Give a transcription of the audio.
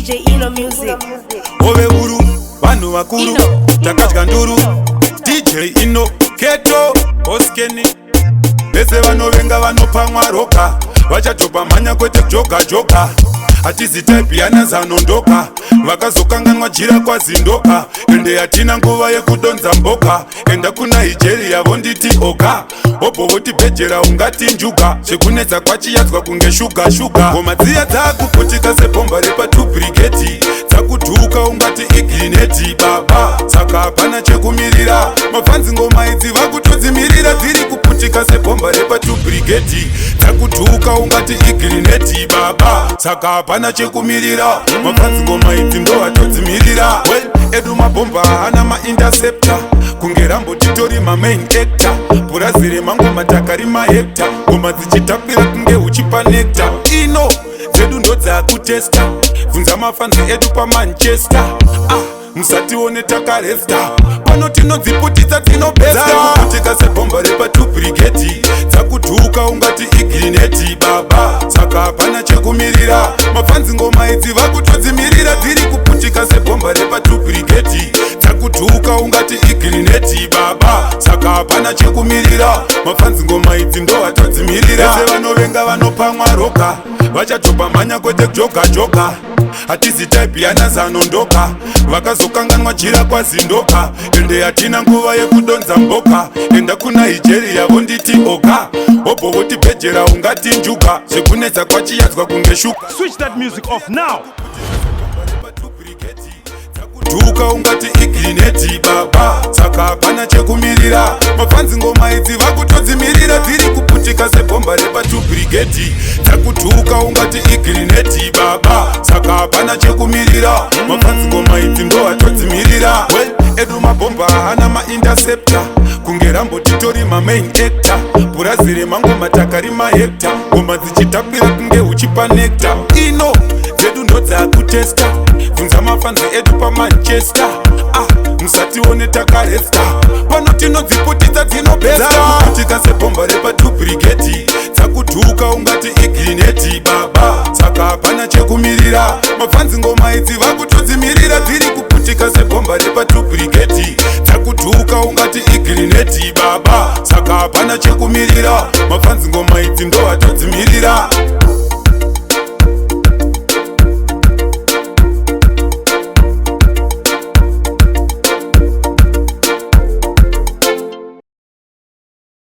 DJ Inno music. Hove Huru, vanhu vakuru, takadya nduru. DJ Inno, Keto, Oskeni. Vese vanovenga vanopamwa roka, vachatopa mhanya kwete joka. Hatizi type yana zanondoka, vakazokanganwa jira kwazindoka. Ende hatina nguva yekudonza mboka, enda kuna Nigeria vonditi oka. Opo voti bhejera ungati njuga, sekunetsa kwachiyadzwa kunge shuga. Ngoma dziya dzakuputika sebhomba repa2 brigade, dzakutuka ungati igrineti baba. Saka hapana chekumirira, mafadzi ngoma idzi vakutodzimirira. Dziri kuputika sebhomba repa2 brigade, dzakutuka ungati igrineti baba. Saka hapana chekumirira, mafadzi ngoma idzi ndo vatodzimirira. Edu mabhomba hana ma-interceptor, kunge Rambo titori ma-main actor. Purazire mangoma takari ma-hector, ngoma dzichitapira kunge uchipa nectar. Ino dzedu ndo dzakutesta, bvunza mafanzi edu pamanchester. Musatione takaresta, pano tinodziputisa tinobesta. Dzakuputika sebhomba repa2 brigade, dzakutuka ungati igrineti baba. Saka hapana chekumirira, mafanzi ngoma idzi vakutodzimirira. Dziri kuputika sebhomba repa2 brigade, dzakutuka ungati igrineti baba. Saka hapana chekumirira, mafanzi ngoma idzi ndo vatodzimirira. Vese vanovenga vanopamwa roka, vachatopa mhanya kwete joka. Hatizi type yana zanondoka, vakazokanganwa jira kwazindoka. Ende hatina nguva yekudonza mboka, enda kuna Nigeria vonditi oka. Opo voti bhejera ungati njuga, sekunetsa kwachiyadzwa kunge shuka. Switch that music off now. Tuka ungati igrineti baba. Saka hapana chekumirira, mafanzi ngoma idzi vakutodzimirira. Dziri kuputika sebhomba repa2 brigade, dzakutuka ungati igrineti baba. Saka hapana chekumirira, mafanzi ngoma idzi ndo vatodzimirira. Edu mabhomba hana ma-interceptor, kunge Rambo titori ma-main actor. Purazire mangoma takari ma-hector, ngoma dzichitapira kunge uchipa nectar. Ino dzedu ndo dzakutesta, bvunza mafanzi edu pamanchester. Musatione takaresta, pano tinodziputisa dzinobesta. Dzakuputika sebhomba repa2 brigade, dzakutuka ungati igrineti baba. Saka hapana chekumirira, mafanzi ngoma idzi vakutodzimirira. Dziri kuputika sebhomba repa2 brigade, dzakutuka ungati igrineti baba. Saka hapana chekumirira, mafanzi ngoma idzi ndo